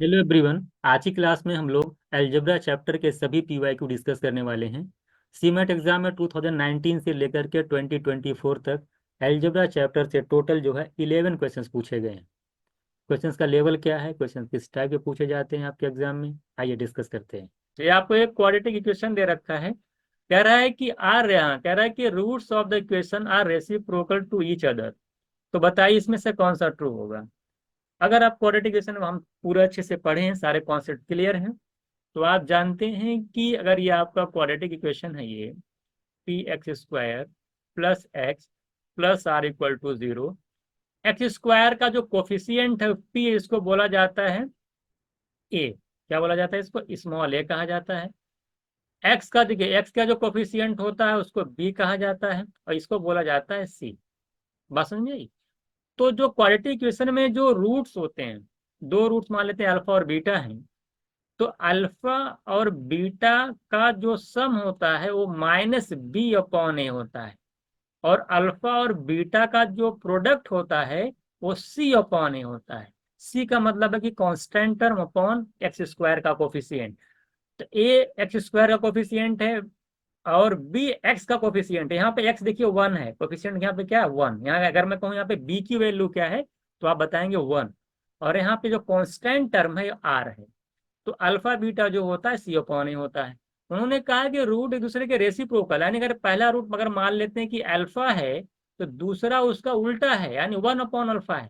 Hello everyone. आज की class में हम लोग अलजेब्रा चैप्टर के सभी पीवाईक्यू डिस्कस करने वाले हैं। सीमेट एग्जाम में 2019 से लेकर के 2024 तक अलजेब्रा चैप्टर से टोटल जो है 11 क्वेश्चंस पूछे गए हैं। क्वेश्चंस का लेवल क्या है, क्वेश्चंस किस टाइप के पूछे जाते हैं आपके एग्जाम में, आइए डिस्कस करते हैं। तो ये आपको एक क्वाड्रेटिक इक्वेशन दे रखा है। कह रहा है कि कह रहा है कि roots of the equation are reciprocal to each other. तो बताइए इसमें से कौन सा ट्रू होगा। अगर आप क्वाड्रेटिक इक्वेशन हम पूरे अच्छे से पढ़े हैं, सारे कॉन्सेप्ट क्लियर हैं, तो आप जानते हैं कि अगर ये आपका क्वाड्रेटिक इक्वेशन है, ये p x square plus x plus r equal to zero. X square का जो कोफिशियंट है पी, इसको बोला जाता है ए। क्या बोला जाता है इसको? स्मॉल ए कहा जाता है। एक्स का देखिए, एक्स का जो कोफिशियंट होता है उसको बी कहा जाता है और इसको बोला जाता है सी। बात समझ। तो जो क्वाड्रेटिक इक्वेशन में जो रूट्स होते हैं, दो रूट्स मान लेते हैं अल्फा और बीटा हैं। तो अल्फा और बीटा का जो सम होता है वो माइनस बी अपॉन ए होता है, और अल्फा और बीटा का जो प्रोडक्ट होता है वो सी अपॉन ए होता है। सी का मतलब है कि constant term upon x square का कोफिशिएंट। तो ए एक्स स्क्वायर का कोफिशिएंट है और बी एक्स का कोफिशिएंट है। यहाँ पे एक्स देखिए वन है, कोफिशिएंट यहाँ पे क्या है? वन। यहाँ अगर मैं कहूँ यहाँ पे बी की वैल्यू क्या है, तो आप बताएंगे वन। और यहाँ पे जो कांस्टेंट टर्म है आर है। तो अल्फा बीटा जो होता है सी अपॉन ए होता है। उन्होंने कहा कि रूट एक दूसरे के रेसिप्रोकल, यानी अगर पहला रूट अगर मान लेते हैं कि अल्फा है, तो दूसरा उसका उल्टा है, यानी वन अपॉन अल्फा है।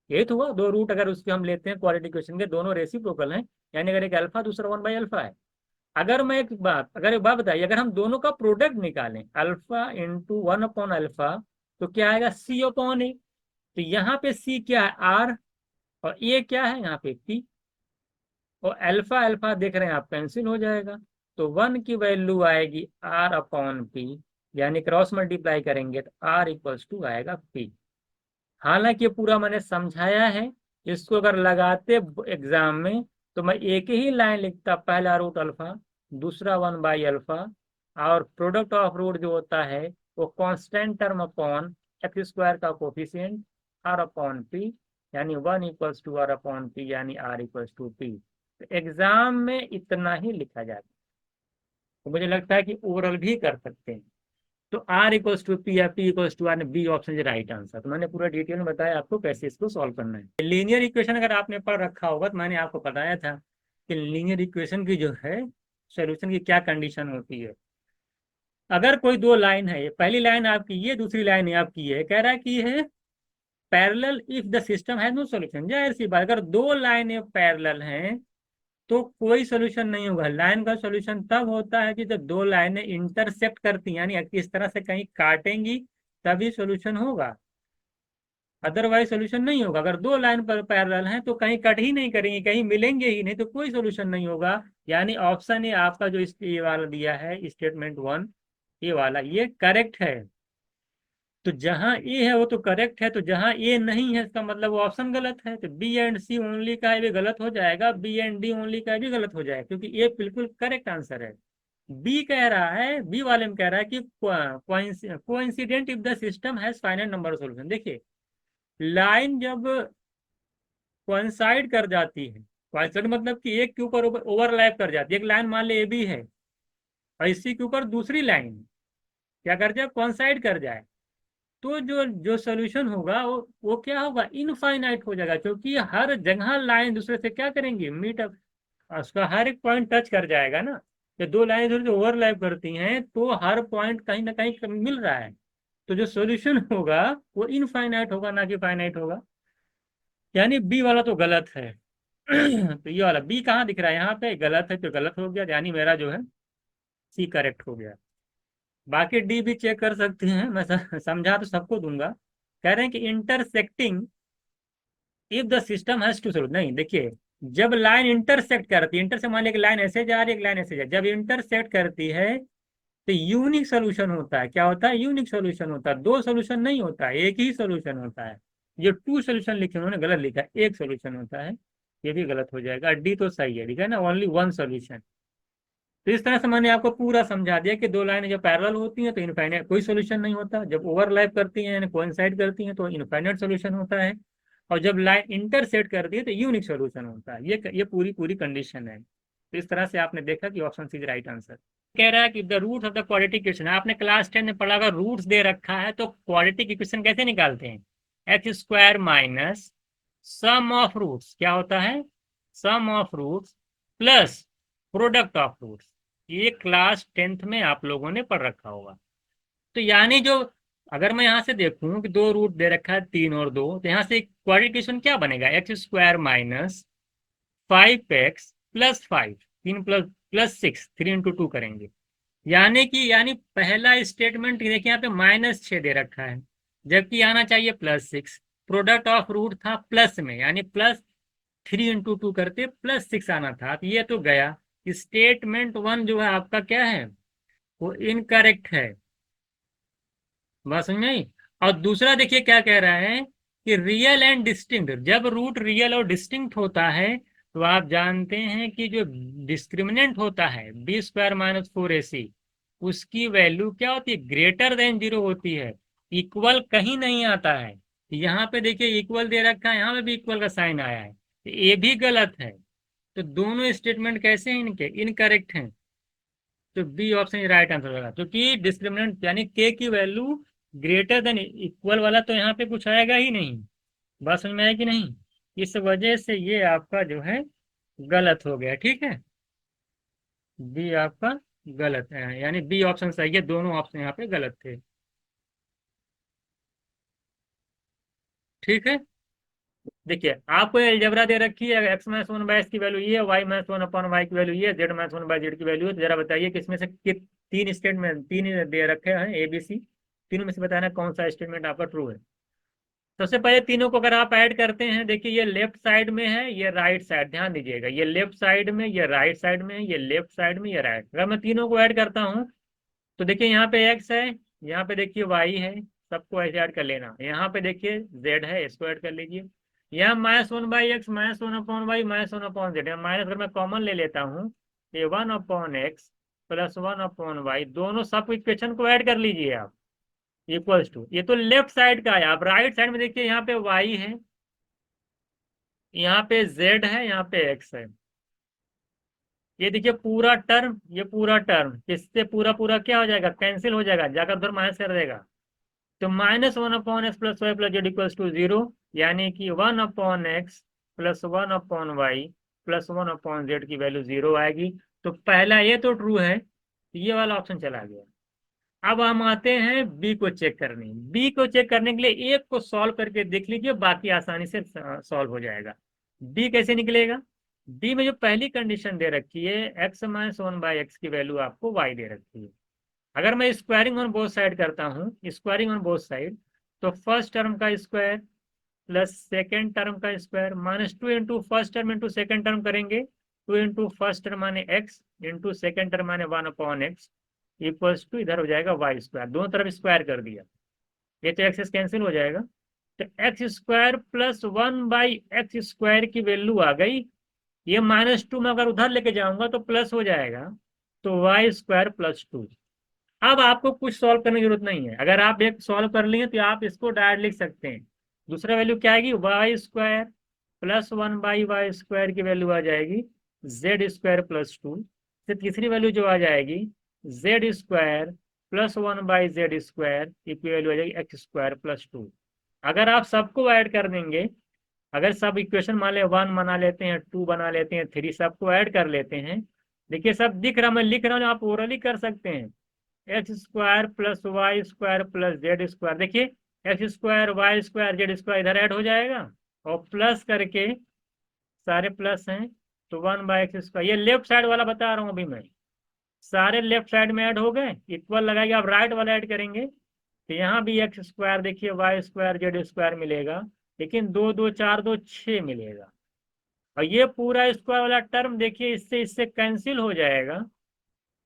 ये तो हुआ दो रूट अगर उसके हम लेते हैं क्वाड्रेटिक इक्वेशन के, दोनों रेसिप्रोकल हैं, यानी अगर एक अल्फा दूसरा वन बाई अल्फा है। एक बात बताइए, अगर हम दोनों का प्रोडक्ट निकालें alpha into one upon alpha, तो क्या आएगा? सी अपॉन ए। तो यहाँ पे सी क्या है? आर। और ए क्या है? यहाँ पे पी। और अल्फा अल्फा देख रहे हैं आप, कैंसिल हो जाएगा। तो वन की वैल्यू आएगी आर अपॉन पी, यानी क्रॉस मल्टीप्लाई करेंगे तो आर इक्वल्स टू आएगा पी। हालांकि ये पूरा मैंने समझाया है। इसको अगर लगाते एग्जाम में तो मैं एक ही लाइन लिखता, पहला रूट अल्फा, दूसरा वन बाई अल्फा, और प्रोडक्ट ऑफ रूट जो होता है वो constant term upon x square का कोफिशिएंट आर अपॉन पी, यानी one equals to r upon p, यानी आर इक्वल्स टू पी। तो एग्जाम में इतना ही लिखा जाता है। तो मुझे लगता है कि ओरल भी कर सकते हैं। तो आर इक्वल्स टू पी या p equals to r, B option is right answer. तो मैंने पूरा डिटेल में बताया आपको कैसे इसको सॉल्व करना है। लीनियर इक्वेशन अगर आपने पढ़ रखा होगा तो मैंने आपको बताया था कि लीनियर इक्वेशन की जो है सोल्यूशन की क्या कंडीशन होती है। अगर कोई दो लाइन है, पहली लाइन आपकी ये, दूसरी लाइन आपकी है, कह रहा है कि है parallel if the system has no solution. जाहिर सी बात, अगर दो लाइनें पैरेलल हैं तो कोई सोल्यूशन नहीं होगा। लाइन का सोल्यूशन तब होता है कि जब दो लाइनें इंटरसेक्ट करती हैं, यानी इस तरह से कहीं काटेंगी, तभी सोल्यूशन होगा। अदरवाइज सोल्यूशन नहीं होगा। अगर दो लाइन पर पैरेलल हैं तो कहीं कट ही नहीं करेंगे, कहीं मिलेंगे ही नहीं, तो कोई सोल्यूशन नहीं होगा। यानी ऑप्शन ए आपका जो ये वाला दिया है स्टेटमेंट वन, ये वाला ये करेक्ट है। तो जहां ए है वो तो करेक्ट है, तो जहां ए नहीं है इसका मतलब वो ऑप्शन गलत है। तो बी एंड सी ओनली का भी गलत हो जाएगा, बी एंड डी ओनली का भी गलत हो जाएगा, क्योंकि ए बिल्कुल करेक्ट आंसर है। बी कह रहा है, बी वाले में कह रहा है कि coincident if the system has finite number of solution. देखिए, लाइन जब कोइंसाइड कर जाती है, कोइंसाइड मतलब कि एक के ऊपर ओवरलैप कर जाती है। एक लाइन मान ले ए बी है और इसी के ऊपर दूसरी लाइन क्या कर जाए? कोइंसाइड कर जाए, तो जो जो सोल्यूशन होगा वो क्या होगा? इनफाइनाइट हो जाएगा, क्योंकि हर जगह लाइन दूसरे से क्या करेंगी? Meet up. उसका हर एक पॉइंट टच कर जाएगा ना। ये दो लाइन थोड़ी ओवरलैप करती हैं तो हर पॉइंट कहीं ना कहीं मिल रहा है। तो जो सोल्यूशन होगा वो इनफाइनाइट होगा, ना कि फाइनाइट होगा। यानी बी वाला तो गलत है। तो ये वाला बी कहाँ दिख रहा है? यहाँ पे गलत है, तो गलत हो गया, यानी मेरा जो है सी करेक्ट हो गया। बाकी डी भी चेक कर सकते हैं, मैं समझा तो सबको दूंगा। कह रहे हैं कि intersecting if the system has to solve. नहीं, देखिए, जब लाइन इंटरसेक्ट करती है, इंटरसेक्ट मान लिया कि लाइन ऐसे जा रही है, एक लाइन ऐसे जा रही है, जब इंटरसेक्ट करती है तो यूनिक सोल्यूशन होता है। क्या होता है? यूनिक सोल्यूशन होता है। दो सोल्यूशन नहीं होता है, एक ही सोल्यूशन होता है। जो टू सोल्यूशन लिखे उन्होंने गलत लिखा है, एक सोल्यूशन होता है। ये भी गलत हो जाएगा। डी तो सही है, ठीक है ना, ओनली वन सोल्यूशन। तो इस तरह से मैंने आपको पूरा समझा दिया कि दो लाइनें जब पैरेलल होती हैं तो इनफाइनाइट कोई सोल्यूशन नहीं होता, जब ओवरलैप करती हैं यानी कोइंसाइड करती हैं तो इनफाइनाइट सोल्यूशन होता है। और जब लाइन इंटरसेक्ट करती है तो यूनिक सोल्यूशन होता है। ये पूरी पूरी कंडीशन है। तो इस तरह से आपने देखा कि option C is right answer. कह रहा है कि the root of the quadratic equation, आपने क्लास 10 में पढ़ा, अगर रूट्स दे रखा है तो क्वाड्रेटिक इक्वेशन कैसे निकालते हैं? X square minus sum of roots, क्या होता है? Sum of roots plus product of roots. ये क्लास 10th में आप लोगों ने पढ़ रखा होगा। तो यानी जो, अगर मैं यहां से देखूं कि दो रूट दे रखा है 3 और 2, तो यहां से क्वाड्रेटिक इक्वेशन क्या बनेगा? X square minus 5x plus 5, 3 plus plus 6, 3 × 2 करेंगे। यानी पहला स्टेटमेंट देखिए यहाँ पे -6 दे रखा है, जबकि आना चाहिए +6। प्रोडक्ट ऑफ रूट था प्लस में, यानी +3 × 2 करते +6 आना था। तो ये तो गया। स्टेटमेंट 1 जो है आपका क्या है, वो इनकरेक्ट है। बात समझ में आई? और दूसरा देखिए क्या कह रहा है कि रियल एंड डिस्टिंक्ट, जब रूट रियल और डिस्टिंक्ट होता है तो आप जानते हैं कि जो डिस्क्रिमिनेंट होता है b² - 4ac, उसकी वैल्यू क्या होती है? >0 होती है। इक्वल कहीं नहीं आता है। यहाँ पे देखिए इक्वल दे रखा है, यहाँ पे भी इक्वल का साइन आया है, तो ये भी गलत है। तो दोनों स्टेटमेंट कैसे हैं इनके? इनकरेक्ट हैं। तो बी ऑप्शन राइट आंसर होगा, क्योंकि डिस्क्रिमिनेंट यानी के की वैल्यू > वाला तो यहाँ पे कुछ आएगा ही नहीं। बात समझ में आया कि नहीं? इस वजह से ये आपका जो है गलत हो गया। ठीक है, बी आपका गलत है, यानी बी ऑप्शन सही है, दोनों ऑप्शन यहाँ पे गलत थे। ठीक है, देखिए आपको अलजेब्रा दे रखी है, x-1/x की वैल्यू ये है, y-1/y की वैल्यू ये है, z-1/z की वैल्यू है। तो जरा बताइए कि इसमें से तीन स्टेटमेंट, तीन दे रखे हैं ए बी सी, तीनों में से बताना कौन सा स्टेटमेंट आपका ट्रू है। सबसे पहले तीनों को अगर आप ऐड करते हैं, देखिए ये लेफ्ट साइड में है, ये राइट साइड, ध्यान दीजिएगा, ये लेफ्ट साइड में, ये राइट साइड में, ये लेफ्ट साइड में, ये राइट। अगर मैं तीनों को ऐड करता हूँ तो देखिए यहाँ पे x है, यहाँ पे देखिए y है, सबको ऐसे ऐड कर लेना। यहाँ पे देखिए z है, इसको ऐड कर लीजिए। यहाँ -1/x, -1/y, -1/z है। माइनस अगर मैं कॉमन ले लेता हूँ, ये 1/x प्लस 1/y, दोनों सब इक्वेशन को ऐड कर लीजिए आप, इक्वल्स टू, ये तो लेफ्ट साइड का है। आप राइट साइड में देखिए, यहाँ पे y है, यहाँ पे z है, यहाँ पे x है। ये देखिए पूरा टर्म, ये पूरा टर्म, इससे पूरा पूरा क्या हो जाएगा? कैंसिल हो जाएगा, जाकर उधर माइनस कर देगा। तो -1/x plus y plus z equals to 0, यानी कि 1/x plus 1/y plus 1/z की वैल्यू 0 आएगी। तो पहला ये तो ट्रू है, तो ये वाला ऑप्शन चला गया। अब हम आते हैं बी को चेक करने। बी को चेक करने के लिए एक को सॉल्व करके देख लीजिए, बाकी आसानी से सॉल्व हो जाएगा। बी कैसे निकलेगा? बी में जो पहली कंडीशन दे रखी है, x-1/x की वैल्यू आपको y दे रखी है। अगर मैं स्क्वायरिंग ऑन बोथ साइड करता हूँ, स्क्वायरिंग ऑन बोथ साइड, तो फर्स्ट टर्म का स्क्वायर प्लस सेकेंड टर्म का square, -2 × first term into second term करेंगे, 2 × फर्स्ट टर्म माने x इंटू सेकेंड टर्म माने 1/x इक्वल्स टू, इधर हो जाएगा y², दोनों तरफ स्क्वायर कर दिया, ये तो एक्स कैंसिल हो जाएगा। तो x² प्लस 1/x² की वैल्यू आ गई। ये -2 में अगर उधर लेके जाऊंगा तो प्लस हो जाएगा, तो y² प्लस 2। अब आपको कुछ सॉल्व करने की जरूरत नहीं है, अगर आप एक सॉल्व कर लिए तो आप इसको डायरेक्ट लिख सकते हैं। दूसरा वैल्यू क्या आएगी? y² प्लस 1/y² की वैल्यू आ जाएगी z² प्लस 2। फिर तीसरी वैल्यू जो आ जाएगी z² प्लस 1/z² की वैल्यू आ जाएगी x² प्लस 2। अगर आप सबको ऐड कर देंगे, अगर सब इक्वेशन मान ले 1 बना लेते हैं, 2 बना लेते हैं, 3, सबको ऐड कर लेते हैं, देखिए सब दिख रहा, मैं लिख रहा हूँ, आप ओरली कर सकते हैं। x² plus y² plus z², देखिए x² y² z² इधर ऐड हो जाएगा, और प्लस करके सारे प्लस हैं, तो 1/x², ये लेफ्ट साइड वाला बता रहा हूँ अभी मैं, सारे लेफ्ट साइड में ऐड हो गए, इक्वल लगाएंगे, आप राइट वाला ऐड करेंगे तो यहाँ भी x², देखिए y² z² मिलेगा, लेकिन 2 2 4 2 6 मिलेगा। और ये पूरा स्क्वायर वाला टर्म देखिए इससे इससे कैंसिल हो जाएगा,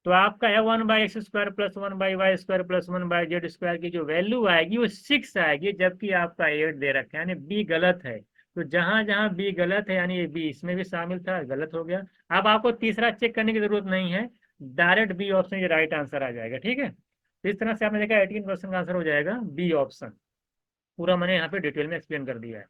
तो आपका है 1/x² plus 1/y² plus 1/z² की जो वैल्यू आएगी वो 6 आएगी, जबकि आपका 8 दे रखा है, यानी बी गलत है। तो जहां जहां बी गलत है, यानी ये बी इसमें भी शामिल था, गलत हो गया। अब आपको तीसरा चेक करने की जरूरत नहीं है, डायरेक्ट बी ऑप्शन ये राइट आंसर आ जाएगा। ठीक है, तो इस तरह से आपने देखा 18 क्वेश्चन का आंसर हो जाएगा बी ऑप्शन। पूरा मैंने यहाँ पे डिटेल में एक्सप्लेन कर दिया है।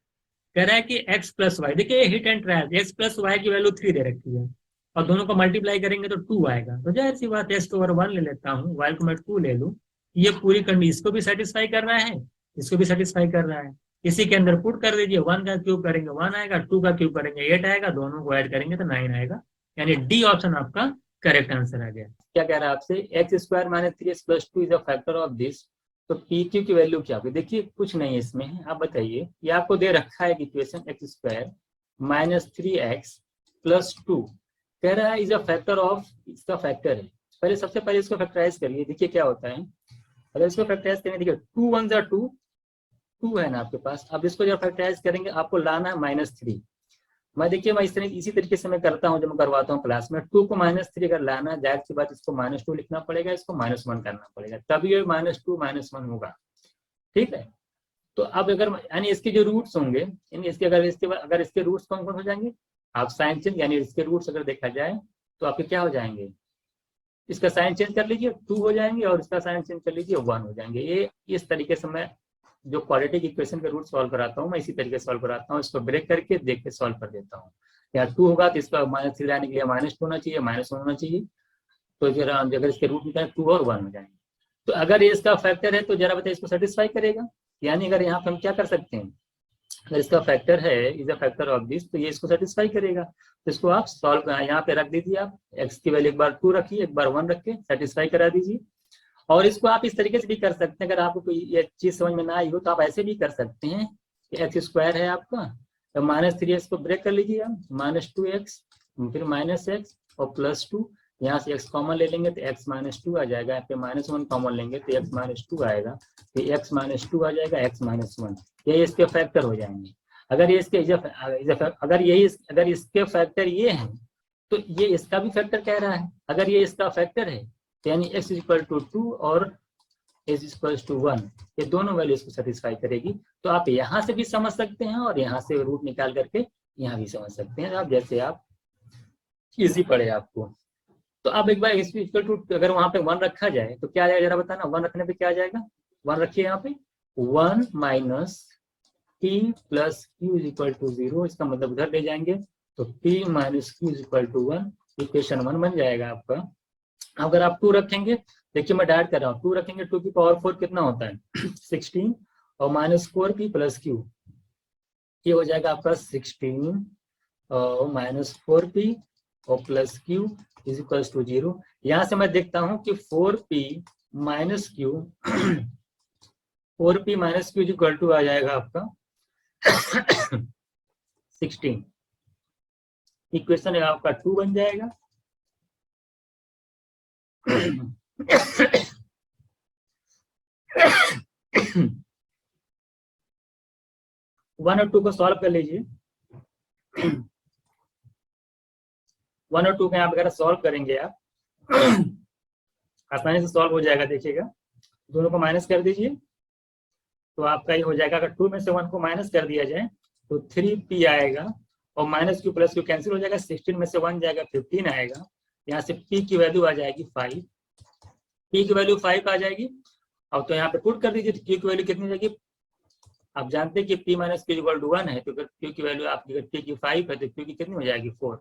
कह रहा है कि x प्लस वाई, देखिए hit and trial, x plus y की वैल्यू 3 दे रखी है और दोनों को मल्टीप्लाई करेंगे तो 2 आएगा, तो जाहिर सी बात है x ओवर 1 ले लेता हूँ, y को मैं 2 ले लूँ, ये पूरी कंडीशन इसको भी सेटिस्फाई कर रहा है, इसको भी सेटिस्फाई कर रहा है। इसी के अंदर पुट कर दीजिए, 1 का क्यूब करेंगे 1 आएगा, 2 का क्यूब करेंगे 8 आएगा, दोनों को ऐड करेंगे तो 9 आएगा, यानी डी ऑप्शन आपका करेक्ट आंसर आ गया। क्या कह रहा है आपसे, x square minus 3x plus 2 is a factor of this, तो पी क्यू की वैल्यू क्या होगी, देखिए कुछ नहीं है इसमें, आप बताइए, ये आपको दे रखा है कि equation x square minus 3x plus 2 कह रहा है इज अ फैक्टर ऑफ, इसका फैक्टर है, पहले सबसे पहले इसको फैक्टराइज करिए, देखिए क्या होता है, अगर इसको फैक्टराइज करेंगे, देखिए 2 1 जा 2, 2 है ना आपके पास, अब इसको जब फैक्टराइज करेंगे आपको लाना है -3, मैं देखिए मैं इसी तरीके से मैं करता हूँ जब मैं करवाता हूँ क्लास में, 2 को -3 अगर लाना, जाहिर सी बात इसको -2 लिखना पड़ेगा, इसको -1 करना पड़ेगा, तभी ये -2 -1 होगा, ठीक है। तो अब अगर यानी इसके जो रूट्स होंगे, यानी इसके अगर इसके रूट्स कौन कौन हो जाएंगे, आप साइन चेंज, यानी इसके रूट्स अगर देखा जाए तो आपके क्या हो जाएंगे, इसका साइन चेंज कर लीजिए 2 हो जाएंगे और इसका साइन चेंज कर लीजिए 1 हो जाएंगे। ये इस तरीके से मैं जो क्वाड्रेटिक इक्वेशन के रूट सॉल्व कराता हूँ, मैं इसी तरीके से सॉल्व कराता हूँ, इसको ब्रेक करके देख के सॉल्व कर देता हूँ। या 2 होगा तो इसका -3 लाने के लिए -2 होना चाहिए, -1 होना चाहिए, तो फिर अगर इसके रूट निकाले 2 और 1 हो जाएंगे। तो अगर ये इसका फैक्टर है तो जरा बताइए इसको सेटिस्फाई करेगा, यानी अगर यहाँ पे हम क्या कर सकते हैं, अगर इसका फैक्टर है is a factor of this, तो ये इसको सेटिस्फाई करेगा, तो इसको आप सॉल्व यहाँ पे रख दीजिए, आप x की वैल्यू एक बार 2 रखिए, एक बार 1 रख के सेटिस्फाई करा दीजिए। और इसको आप इस तरीके से भी कर सकते हैं, अगर आपको कोई ये चीज समझ में ना आई हो तो आप ऐसे भी कर सकते हैं कि एक्स स्क्वायर है आपका, तो -3x को ब्रेक कर लीजिए आप, -2x फिर -x और +2, यहाँ से x कॉमन ले लेंगे तो x -2 आ जाएगा, यहाँ पे -1 कॉमन लेंगे तो x -2 आएगा, फिर x -2 आ जाएगा, x -1, ये इसके फैक्टर हो जाएंगे। अगर ये इसके अगर इसके फैक्टर ये हैं तो ये इसका भी फैक्टर कह रहा है, अगर ये इसका फैक्टर है यानी x = 2 और x = 1, ये दोनों वैल्यू इसको सेटिस्फाई करेगी। तो आप यहाँ से भी समझ सकते हैं और यहाँ से रूट निकाल करके यहाँ भी समझ सकते हैं, आप जैसे आप इजी पड़े आपको। तो अब एक बार x = अगर वहां पे 1 रखा जाए तो क्या आ जाएगा, जरा बताना, 1 रखने पे क्या आ जाएगा, 1 रखिए यहाँ पे, 1 - p + q = 0, इसका मतलब उधर ले जाएंगे तो p - q = 1, इक्वेशन 1 बन जाएगा आपका। अगर आप 2 रखेंगे, देखिए मैं डायरेक्ट कर रहा हूँ, 2 रखेंगे 2 की पावर 4 कितना होता है 16 और -4p + q, ये हो जाएगा आपका 16 और -4p और +q = 0। यहाँ से मैं देखता हूँ कि 4p - q 4p - q = आ जाएगा आपका 16, इक्वेशन आपका 2 बन जाएगा। 1 और 2 को सॉल्व कर लीजिए, 1 और 2 को यहाँ वगैरह सॉल्व करेंगे आप आसानी से सॉल्व हो जाएगा, देखिएगा दोनों को माइनस कर दीजिए तो आपका ये हो जाएगा, अगर 2 में से 1 को माइनस कर दिया जाए तो 3p आएगा और -q + q कैंसिल हो जाएगा, 16 में से 1 जाएगा 15 आएगा, यहाँ से p की वैल्यू आ जाएगी 5, p की वैल्यू 5 आ जाएगी। अब तो यहाँ पे पुट कर दीजिए, q की वैल्यू कितनी जाएगी, आप जानते हैं कि p - q = 1 है, तो अगर q की वैल्यू आपकी p की 5 है तो q की कितनी हो जाएगी 4,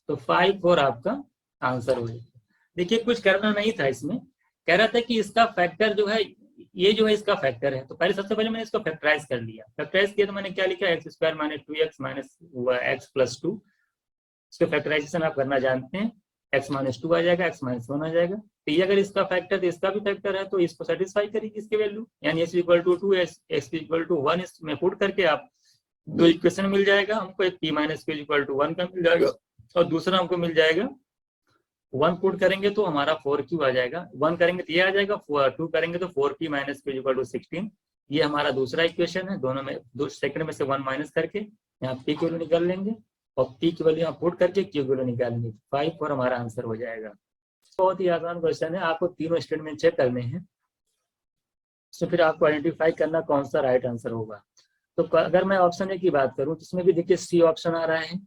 तो 5 4 आपका आंसर हो जाएगा। देखिए कुछ करना नहीं था इसमें, कह रहा था कि इसका फैक्टर जो है, ये जो है इसका फैक्टर है, तो पहले सबसे पहले मैंने इसको फैक्टराइज कर लिया, फैक्टराइज किया तो मैंने क्या लिखा, x² - 2x - x + 2, इसको फैक्टराइजेशन आप करना जानते हैं, x - 2 आ जाएगा, x - 1 आ जाएगा, तो ये अगर इसका फैक्टर तो इसका भी फैक्टर है तो इसको सेटिस्फाई करेगी इसकी वैल्यू, यानी x = 2 x = 1, इसमें पुट करके आप दो इक्वेशन मिल जाएगा हमको, एक p - q = 1 का मिल जाएगा और दूसरा हमको मिल जाएगा 1 पुट करेंगे तो हमारा 4q आ जाएगा, 1 करेंगे तो ये आ जाएगा, 2 करेंगे तो 4p - q = 16, ये हमारा दूसरा इक्वेशन है, दोनों में सेकंड में से 1 माइनस करके यहाँ p की वैल्यू निकाल लेंगे और p की वैल्यू यहाँ पुट करके q की वैल्यू निकालेंगे, 5 4 हमारा आंसर हो जाएगा। बहुत ही आसान क्वेश्चन है, आपको तीनों स्टेटमेंट चेक करने हैं, तो फिर आपको आइडेंटिफाई करना कौन सा राइट आंसर होगा। तो अगर मैं ऑप्शन ए की बात करूं तो इसमें भी देखिए सी ऑप्शन आ रहा है,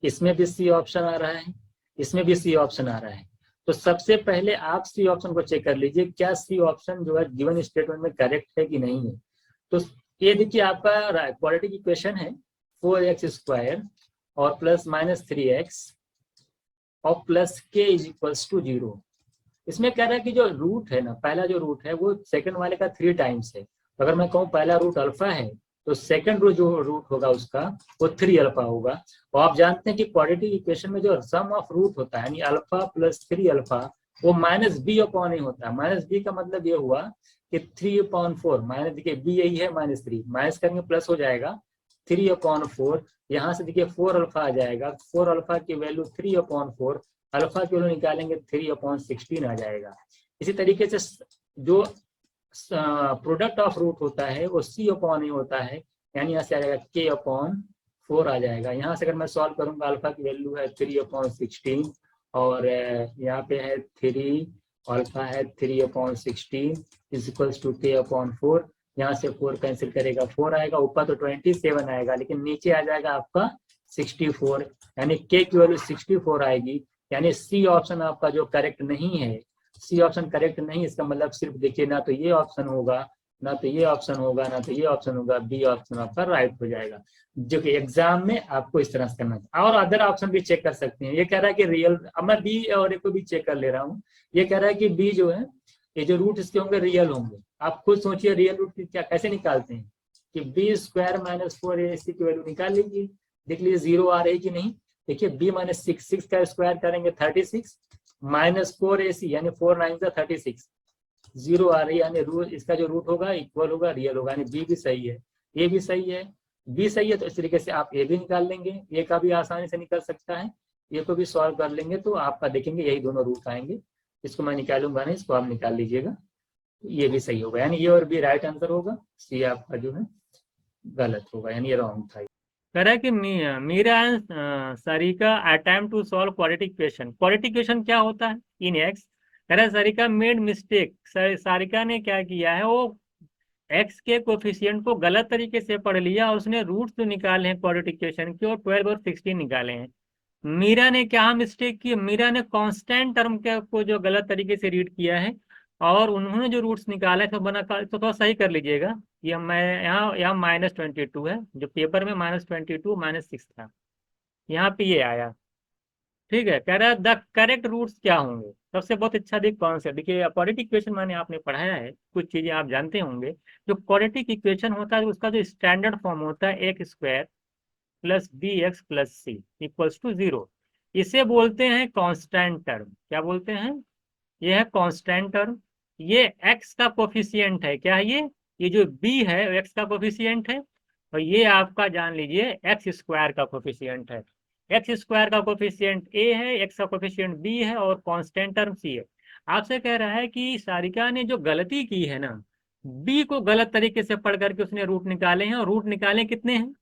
इसमें भी सी ऑप्शन आ रहा है, इसमें भी सी ऑप्शन आ रहा है, तो सबसे पहले आप सी ऑप्शन को चेक कर लीजिए, क्या सी ऑप्शन जो है गिवन स्टेटमेंट में करेक्ट है कि नहीं है। तो ये देखिए आपका क्वाड्रेटिक इक्वेशन है, 4x² और प्लस माइनस 3x और plus k is equals to 0। इसमें कह रहा है कि जो रूट है ना, पहला जो रूट है वो सेकंड वाले का 3 टाइम्स है। तो अगर मैं कहूँ पहला रूट अल्फा है तो सेकंड जो रूट होगा उसका वो 3 अल्फा होगा। और आप जानते हैं कि क्वाड्रेटिक इक्वेशन में जो सम ऑफ रूट होता है यानी अल्फा प्लस 3 अल्फा वो माइनस बी अपॉन ए होता है। माइनस बी का मतलब ये हुआ कि 3/4 माइनस, देखिए बी यही है -3, माइनस करेंगे प्लस हो जाएगा 3/4। यहाँ से देखिए 4 अल्फा आ जाएगा, 4 अल्फा की वैल्यू 3/4, अल्फा की वैल्यू निकालेंगे 3/16 आ जाएगा। इसी तरीके से जो प्रोडक्ट ऑफ रूट होता है वो c/a होता है, यानी यहाँ से आ जाएगा k/4 आ जाएगा। यहाँ से अगर मैं सॉल्व करूंगा अल्फा की वैल्यू है 3/16 और यहाँ पे है 3, अल्फा है 3/16 इज इक्वल्स टू k/4। यहाँ से 4 कैंसिल करेगा 4 आएगा, ऊपर तो 27 आएगा लेकिन नीचे आ जाएगा आपका 64, यानी k की वैल्यू 64 आएगी। यानी सी ऑप्शन आपका जो करेक्ट नहीं है, सी ऑप्शन करेक्ट नहीं, इसका मतलब सिर्फ देखिए ना तो ये ऑप्शन होगा, ना तो ये ऑप्शन होगा, ना तो ये ऑप्शन होगा, बी ऑप्शन आपका राइट हो जाएगा। जो कि एग्जाम में आपको इस तरह से करना है। और अदर ऑप्शन भी चेक कर सकते हैं। ये कह रहा है कि रियल, अब मैं बी और ए को भी चेक कर ले रहा हूँ। ये कह रहा है कि बी जो है ये जो रूट इसके होंगे रियल होंगे। आप खुद सोचिए रियल रूट क्या कैसे निकालते हैं कि b² - 4ac की वैल्यू निकाल लीजिए, देख लीजिए 0 आ रही कि नहीं। देखिए b - 6 का स्क्वायर करेंगे 36 -4ac यानी 4 9 36, 0 आ रही है यानी रूट इसका जो रूट होगा इक्वल होगा, रियल होगा, यानी बी भी सही है, ए भी सही है, बी सही है। तो इस तरीके से आप ए भी निकाल लेंगे, ए का भी आसानी से निकल सकता है, ए को भी सॉल्व कर लेंगे तो आपका देखेंगे यही दोनों रूट आएंगे। इसको मैं निकालूंगा नहीं, इसको आप निकाल लीजिएगा, ये भी सही होगा, यानी ये और बी राइट आंसर होगा, सी आपका जो है गलत होगा, यानी ये रॉन्ग था। कह रहा है कि Meera and Sarika attempt to solve quadratic equation. Quadratic equation क्या होता है इन एक्स। कह रहा है सारिका मेड मिस्टेक, सारिका ने क्या किया है वो एक्स के कोफिशिएंट को गलत तरीके से पढ़ लिया और उसने रूट्स जो निकाले हैं क्वाड्रेटिक इक्वेशन के और 12 और 16 निकाले हैं। मीरा ने क्या मिस्टेक की, मीरा ने कांस्टेंट टर्म के को जो गलत तरीके से रीड किया है और उन्होंने जो रूट्स निकाला है तो बना तो थोड़ा सही कर लीजिएगा। ये मैं यहाँ -22 है, जो पेपर में -22 -6 था, यहाँ पे ये आया। ठीक है, कह रहा है द करेक्ट रूट्स क्या होंगे। सबसे बहुत अच्छा देख कॉन्सेप्ट, देखिए क्वाड्रेटिक इक्वेशन माने आपने पढ़ाया है, कुछ चीजें आप जानते होंगे। जो क्वाड्रेटिक इक्वेशन होता है उसका जो स्टैंडर्ड फॉर्म होता है a² + bx + c = 0। इसे बोलते हैं कांस्टेंट टर्म। क्या बोलते हैं, ये है कांस्टेंट टर्म। ये x का कोफिशिएंट है, क्या है ये जो b है x का कोफिशिएंट है और ये आपका जान लीजिए x² का कोफिशिएंट है। x² का कोफिशिएंट a है, x का कोफिशिएंट b है और कांस्टेंट टर्म c है। आपसे कह रहा है कि सारिका ने जो गलती की है ना, b को गलत तरीके से पढ़ करके उसने रूट निकाले हैं। और रूट निकाले कितने हैं,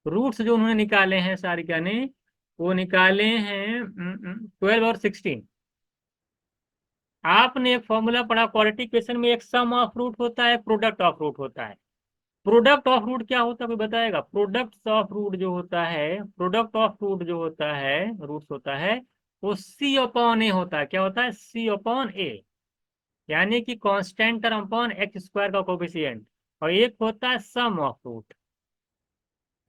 रूट्स जो उन्होंने निकाले हैं सारिका ने वो निकाले हैं 12 और 16। आपने एक फॉर्मूला पढ़ा क्वाड्रेटिक इक्वेशन में, एक सम ऑफ रूट होता है, प्रोडक्ट ऑफ रूट होता है। प्रोडक्ट ऑफ रूट क्या होता है कोई बताएगा। प्रोडक्ट ऑफ रूट जो होता है, प्रोडक्ट ऑफ रूट जो होता है, रूट्स होता है वो c/a होता है। क्या होता है, c/a, यानी कि कांस्टेंट टर्म अपॉन x² का कोफिशिएंट। और एक होता है सम ऑफ रूट,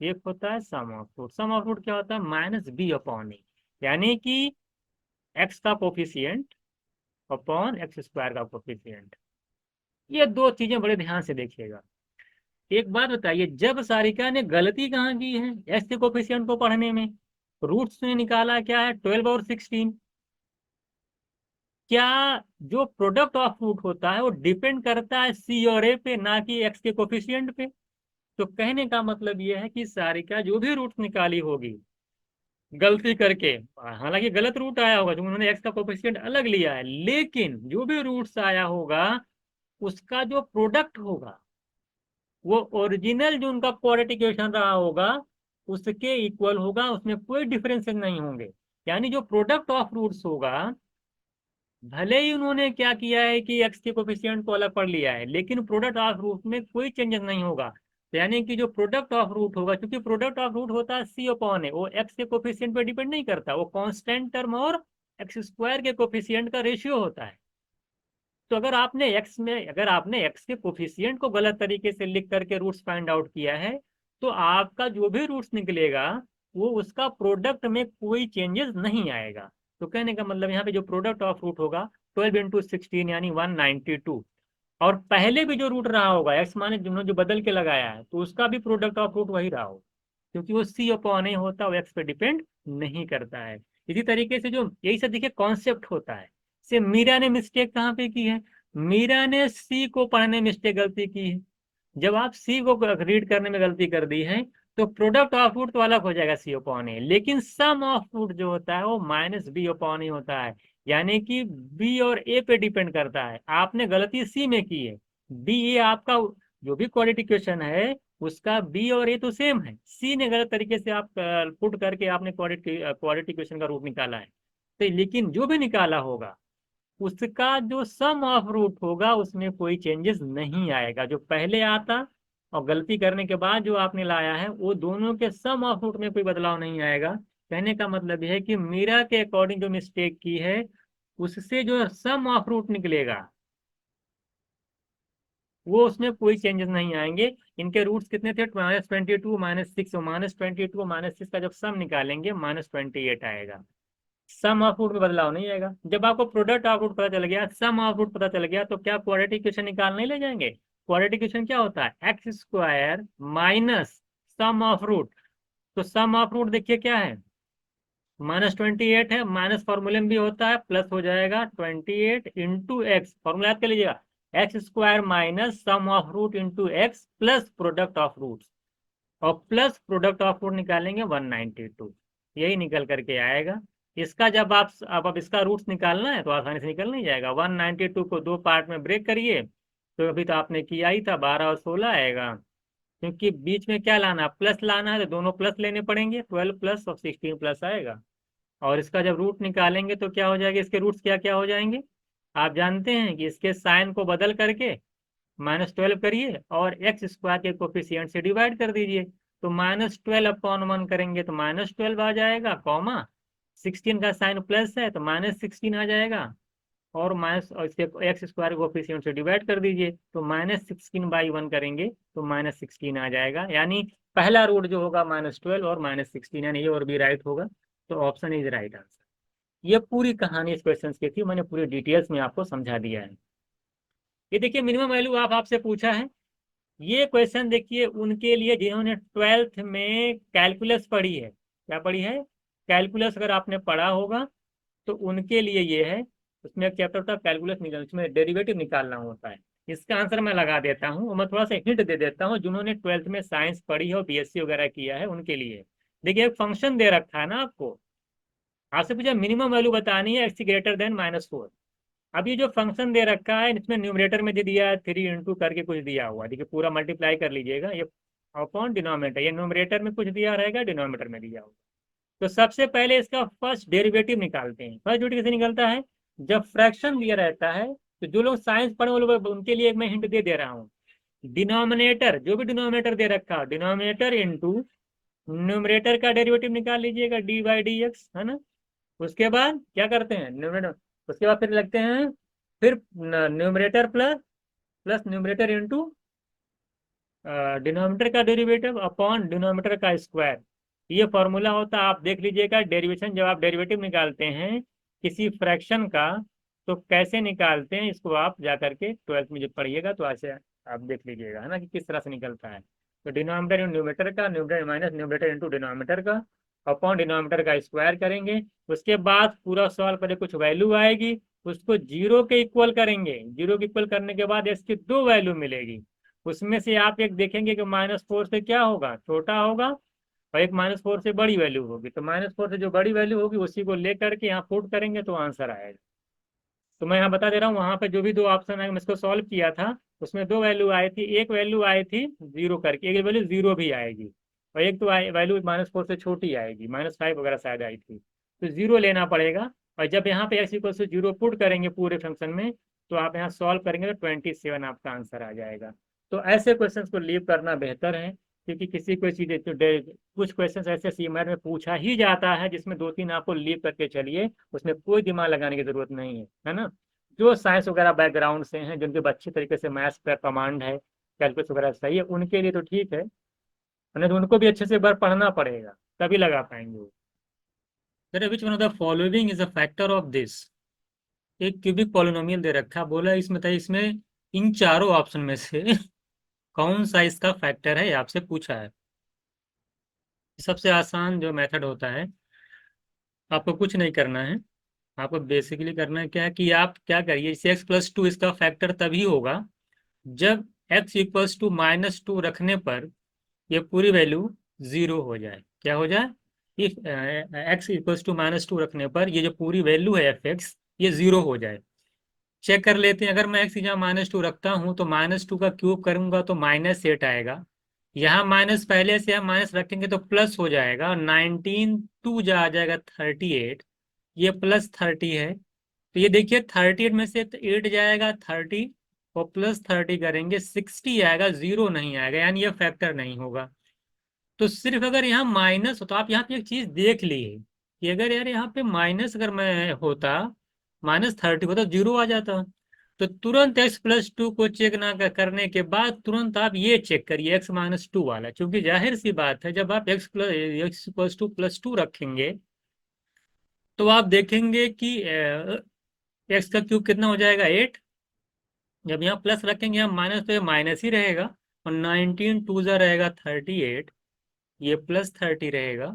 एक होता है sum of root. Sum of root क्या होता है, -b/a, यानी कि x का कोफिशिएंट अपॉन x² का कोफिशिएंट। ये दो चीजें बड़े ध्यान से देखिएगा। एक बात बताइए, जब सारिका ने गलती कहाँ की है x के कोफिशिएंट को पढ़ने में, रूट्स ने निकाला क्या है 12 और 16। क्या जो प्रोडक्ट ऑफ रूट होता है वो डिपेंड करता है c और a पे, ना कि x के कोफिशिएंट पे। तो कहने का मतलब ये है कि सारिका जो भी रूट निकाली होगी गलती करके, हालांकि गलत रूट आया होगा जो उन्होंने एक्स का कोफिशिएंट अलग लिया है, लेकिन जो भी रूट्स आया होगा उसका जो प्रोडक्ट होगा वो ओरिजिनल जो उनका क्वाड्रेटिक इक्वेशन रहा होगा उसके इक्वल होगा, उसमें कोई डिफरेंसेस नहीं होंगे। यानी जो प्रोडक्ट ऑफ रूट्स होगा, भले ही उन्होंने क्या किया है कि एक्स के कोफिशिएंट को अलग पढ़ लिया है, लेकिन प्रोडक्ट ऑफ रूट में कोई चेंजेस नहीं होगा। तो यानी कि जो प्रोडक्ट ऑफ रूट होगा, क्योंकि प्रोडक्ट ऑफ रूट होता है c/a, वो एक्स के कोफिशिएंट पे डिपेंड नहीं करता, वो कांस्टेंट टर्म और x² के कोफिशिएंट का रेशियो होता है। तो अगर आपने एक्स के कोफिशिएंट को गलत तरीके से लिख करके रूट्स फाइंड आउट किया है तो आपका जो भी रूट्स निकलेगा वो उसका प्रोडक्ट में कोई चेंजेस नहीं आएगा। तो कहने का मतलब यहाँ पे जो प्रोडक्ट ऑफ रूट होगा 12 × 16 यानी 192, और पहले भी जो रूट रहा होगा एक्स माने जो बदल के लगाया है तो उसका भी प्रोडक्ट ऑफ रूट वही रहा होगा, क्योंकि वो सी अपॉन ए होता है, वो एक्स पे डिपेंड नहीं करता है। इसी तरीके से जो यही सब देखिए कॉन्सेप्ट होता है। से मीरा ने मिस्टेक कहाँ पे की है, मीरा ने सी को पढ़ने में मिस्टेक गलती की है। जब आप सी को रीड करने में गलती कर दी है तो प्रोडक्ट ऑफ रूट तो अलग हो जाएगा सी अपॉन ए, लेकिन सम ऑफ रूट जो होता है वो माइनस बी अपॉन ए होता है, यानी कि बी और ए पे डिपेंड करता है। आपने गलती सी में की है, बी ए आपका जो भी क्वाड्रेटिक इक्वेशन है उसका बी और ए तो सेम है, सी ने गलत तरीके से आप पुट करके आपने क्वाड्रेटिक इक्वेशन का रूट निकाला है। तो लेकिन जो भी निकाला होगा उसका जो सम ऑफ रूट होगा उसमें कोई चेंजेस नहीं आएगा, जो पहले आता और गलती करने के बाद जो आपने लाया है वो दोनों के सम ऑफ रूट में कोई बदलाव नहीं आएगा। कहने का मतलब यह है कि मीरा के अकॉर्डिंग जो मिस्टेक की है उससे जो सम ऑफ रूट निकलेगा वो उसमें कोई चेंजेस नहीं आएंगे। इनके रूट्स कितने थे, -22 -6, -22 -6 का जब सम निकालेंगे -28 आएगा। सम ऑफ रूट में बदलाव नहीं आएगा। जब आपको प्रोडक्ट ऑफ रूट पता चल गया, सम ऑफ रूट पता चल गया, तो क्या क्वाड्रेटिक इक्वेशन निकालने ही ले जाएंगे। क्वाड्रेटिक इक्वेशन क्या होता है, x square minus sum of root. तो सम ऑफ रूट देखिए क्या है, -28 है, माइनस फॉर्मूले में भी होता है, प्लस हो जाएगा 28 इंटू एक्स, फॉर्मूला याद कर लीजिएगा, x square minus sum of root into x plus product of root, और प्लस प्रोडक्ट ऑफ रूट निकालेंगे 192, यही निकल करके आएगा। इसका जब आप अब इसका रूट्स निकालना है तो आसानी से निकल नहीं जाएगा। 192 को दो पार्ट में ब्रेक करिए, तो अभी तो आपने किया ही था, 12 और 16 आएगा, क्योंकि बीच में क्या लाना, प्लस लाना है, तो दोनों प्लस लेने पड़ेंगे, 12 प्लस और 16 प्लस आएगा। और इसका जब रूट निकालेंगे तो क्या हो जाएगा, इसके रूट्स क्या क्या हो जाएंगे, आप जानते हैं कि इसके साइन को बदल करके -12 करिए और एक्स स्क्वायर के कोफिशिएंट से डिवाइड कर दीजिए, तो -12/1 करेंगे तो -12 आ जाएगा, कॉमा 16 का साइन प्लस है तो -16 आ जाएगा, और माइनस और इसके एक्स स्क्वायर कोफिशिएंट से डिवाइड कर दीजिए तो -16/1 करेंगे तो -16 आ जाएगा। यानी पहला रूट जो होगा -12 और -16, यानी ये और भी राइट होगा, तो ऑप्शन इज राइट आंसर। ये पूरी कहानी इस क्वेश्चन की थी, मैंने पूरी डिटेल्स में आपको समझा दिया है। ये देखिए मिनिमम वैल्यू आपसे पूछा है, ये क्वेश्चन देखिए उनके लिए जिन्होंने 12th में कैलकुलस पढ़ी है, क्या पढ़ी है, कैलकुलस अगर आपने पढ़ा होगा तो उनके लिए ये है। उसमें एक चैप्टर था कैलकुलस निकाल, उसमें डेरिवेटिव निकालना होता है। इसका आंसर मैं लगा देता हूँ और मैं थोड़ा सा हिंट दे देता हूँ, जिन्होंने 12th में साइंस पढ़ी है और बीएससी वगैरह किया है उनके लिए। देखिए एक फंक्शन दे रखा है ना आपको, आपसे पूछा मिनिमम वैल्यू बतानी है एक्स ग्रेटर देन -4। अब ये जो फंक्शन दे रखा है इसमें न्यूमरेटर में दे दिया है 3 इंटू करके कुछ दिया हुआ, देखिए पूरा मल्टीप्लाई कर लीजिएगा, ये अपॉन डिनोमिनेटर, ये न्यूमरेटर में कुछ दिया रहेगा, डिनोमिनेटर में दिया होगा। तो सबसे पहले इसका फर्स्ट डेरिवेटिव निकालते हैं। फर्स्ट डेरिवेटिव कैसे निकलता है, जब फ्रैक्शन दिया रहता है, तो जो लोग साइंस पढ़े वो लोग उनके लिए मैं हिंट दे दे रहा हूँ, डिनोमिनेटर जो भी डिनोमिनेटर दे रखा है डिनोमिनेटर इंटू न्यूमरेटर का डेरिवेटिव निकाल लीजिएगा, dy/dx, है ना। उसके बाद क्या करते हैं, न्यूमरेटर, उसके बाद फिर लगते हैं, फिर numerator plus plus numerator into denominator का डेरिवेटिव अपॉन डिनोमिनेटर का स्क्वायर, ये फॉर्मूला होता है। आप देख लीजिएगा डेरिवेशन, जब आप डेरिवेटिव निकालते हैं किसी फ्रैक्शन का तो कैसे निकालते हैं, इसको आप जा करके 12th में जब पढ़िएगा तो ऐसे आप देख लीजिएगा, है ना, कि किस तरह से निकलता है। तो डिनोमिनेटर इंटू न्यूमरेटर का, numerator minus numerator into denominator का अपॉन डिनोमिनेटर का स्क्वायर करेंगे। उसके बाद पूरा सवाल पहले कुछ वैल्यू आएगी, उसको जीरो के इक्वल करेंगे, जीरो के इक्वल करने के बाद इसकी दो वैल्यू मिलेगी, उसमें से आप एक देखेंगे कि -4 से क्या होगा, छोटा होगा, और एक -4 से बड़ी वैल्यू होगी, तो -4 से जो बड़ी वैल्यू होगी उसी को लेकर के यहाँ पुट करेंगे तो आंसर आएगा। तो मैं यहाँ बता दे रहा हूँ, वहां पे जो भी दो ऑप्शन है मैं इसको सॉल्व किया था उसमें दो वैल्यू आई थी, एक वैल्यू आई थी जीरो करके, एक वैल्यू जीरो भी आएगी, और एक तो वैल्यू -4 से छोटी आएगी, -5 वगैरह शायद आई थी, तो जीरो लेना पड़ेगा। और जब यहाँ पे x = 0 पुट करेंगे पूरे फंक्शन में तो आप यहाँ सॉल्व करेंगे तो 27 आपका आंसर आ जाएगा। तो ऐसे क्वेश्चंस को लीव करना बेहतर है, क्योंकि किसी कोई चीज तो कुछ क्वेश्चंस ऐसे सीएमआर में पूछा ही जाता है जिसमें 2-3 आपको लीव करके चलिए, उसमें कोई दिमाग लगाने की जरूरत नहीं है ना। जो साइंस वगैरह बैकग्राउंड से हैं, जिनके अच्छी तरीके से मैथ्स पर कमांड है, कैलकुलस वगैरह सही है, उनके लिए तो ठीक है। नहीं तो उनको भी अच्छे से एक बार पढ़ना पड़ेगा, तभी लगा पाएंगे वो। Which one of the following is a factor of this. एक क्यूबिक पॉलिनोमियल दे रखा, बोला इसमें था, इसमें इन चारों ऑप्शन में से कौन सा इसका फैक्टर है, ये आपसे पूछा है। सबसे आसान जो मेथड होता है, आपको कुछ नहीं करना है। आपको बेसिकली करना है क्या, कि आप क्या करिए, इसे x+2 इसका फैक्टर तभी होगा जब x=-2 रखने पर ये पूरी वैल्यू जीरो हो जाए। क्या हो जाए? इफ x=-2 रखने पर ये जो पूरी वैल्यू है f(x), ये जीरो हो जाए। चेक कर लेते हैं, अगर मैं x की जगह -2 रखता हूं तो -2 का क्यूब करूंगा तो -8 आएगा। यहाँ माइनस पहले से हम माइनस रखेंगे तो प्लस हो जाएगा, और 19 टू जा आ जाएगा 38, ये +30 है। तो ये देखिए 38 में से 8 जाएगा 30, और +30 करेंगे 60 आएगा, जीरो नहीं आएगा, यानी ये फैक्टर नहीं होगा। तो सिर्फ अगर यहाँ माइनस हो, तो आप यहाँ पे एक चीज देख लिए कि अगर यार यहाँ पे माइनस अगर मैं होता, -30 होता, जीरो आ जाता। तो तुरंत x+2 को चेक ना करने के बाद तुरंत आप ये चेक करिए x-2 वाला, क्योंकि जाहिर सी बात है जब आप x+2 रखेंगे तो आप देखेंगे कि x का क्यूब कितना हो जाएगा, 8। जब यहाँ प्लस रखेंगे हम माइनस, तो ये माइनस ही रहेगा, और 19 टू जा रहेगा 38, ये +30 रहेगा।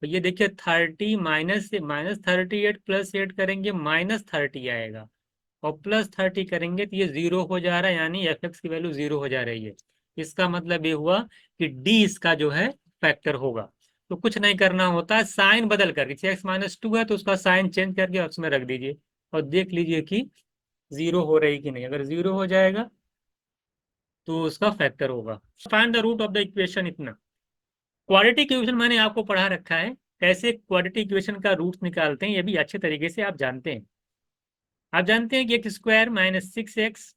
तो ये देखिए 30 माइनस से -38 +8 करेंगे -30 आएगा, और +30 करेंगे तो ये जीरो हो जा रहा है, यानी f(x) की वैल्यू जीरो हो जा रही है। इसका मतलब ये हुआ कि डी इसका जो है फैक्टर होगा। तो कुछ नहीं करना होता है, साइन बदल करके, x-2 है तो उसका साइन चेंज करके उसमें रख दीजिए, और देख लीजिए कि जीरो हो रही कि नहीं। अगर जीरो हो जाएगा तो उसका फैक्टर होगा। Find the root of the equation. इतना क्वाड्रेटिक इक्वेशन मैंने आपको पढ़ा रखा है, कैसे क्वाड्रेटिक इक्वेशन का रूट निकालते हैं, ये भी अच्छे तरीके से आप जानते हैं। आप जानते हैं कि x² - 6x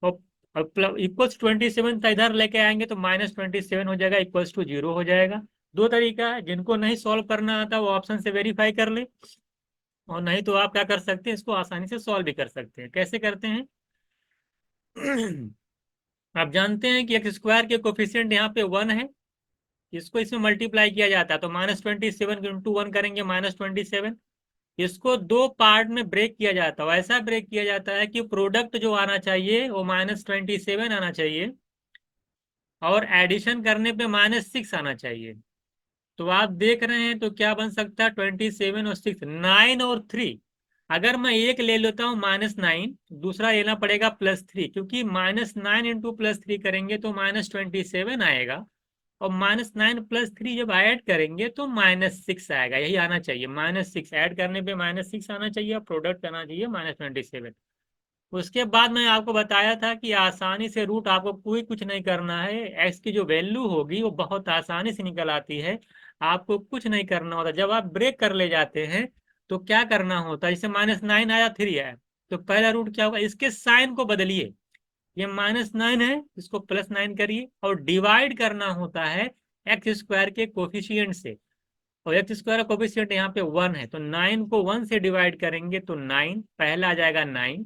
और इक्वल्स 27 था, इधर लेके आएंगे तो -27 हो जाएगा, =0 हो जाएगा। दो तरीका है, जिनको नहीं सॉल्व करना आता वो ऑप्शन से वेरीफाई कर ले, और नहीं तो आप क्या कर सकते हैं, इसको आसानी से सॉल्व भी कर सकते हैं। कैसे करते हैं? आप जानते हैं कि x² के कोफिशिएंट यहाँ पे 1 है, इसको इसमें मल्टीप्लाई किया जाता है, तो -27 इंटू 1 करेंगे -27। इसको दो पार्ट में ब्रेक किया जाता है, ऐसा ब्रेक किया जाता है कि प्रोडक्ट जो आना चाहिए वो -27 आना चाहिए, और एडिशन करने पे -6 आना चाहिए। तो आप देख रहे हैं तो क्या बन सकता है, 27 और 6, 9 और 3। अगर मैं एक ले लेता हूँ -9, दूसरा लेना पड़ेगा +3, क्योंकि -9 इंटू +3 करेंगे तो -27 आएगा, और -9 +3 जब ऐड करेंगे तो -6 आएगा, यही आना चाहिए। -6 ऐड करने पे -6 आना चाहिए, और प्रोडक्ट आना चाहिए -27। उसके बाद मैं आपको बताया था कि आसानी से रूट, आपको कोई कुछ नहीं करना है, एक्स की जो वैल्यू होगी वो बहुत आसानी से निकल आती है। आपको कुछ नहीं करना होता, जब आप ब्रेक कर ले जाते हैं तो क्या करना होता है, जैसे -9 आया 3 आया, तो पहला रूट क्या होगा, इसके साइन को बदलिए। ये -9 है, इसको +9 करिए, और डिवाइड करना होता है x² के कोफिशिएंट से, और x² का कोफिशिएंट यहाँ पे 1 है, तो 9 को 1 से डिवाइड करेंगे तो 9 पहला आ जाएगा 9।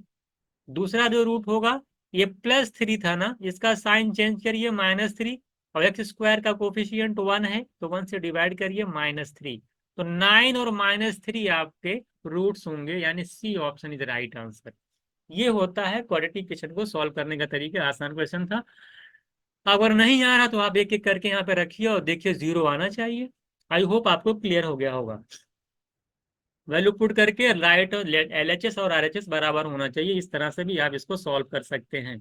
दूसरा जो रूट होगा, ये +3 था ना, इसका साइन चेंज करिए -3, और x² का कोफिशिएंट 1 है तो 1 से डिवाइड करिए -3। तो 9 और -3 आपके रूट्स होंगे, यानी C option is right answer. ये होता है क्वाड्रेटिक इक्वेशन को सॉल्व करने का तरीका। आसान क्वेश्चन था। अगर नहीं आ रहा तो आप एक एक करके यहाँ पे रखिए और देखिए जीरो आना चाहिए। आई होप आपको क्लियर हो गया होगा। वैल्यू पुट करके राइट LHS और RHS बराबर होना चाहिए, इस तरह से भी आप इसको सॉल्व कर सकते हैं।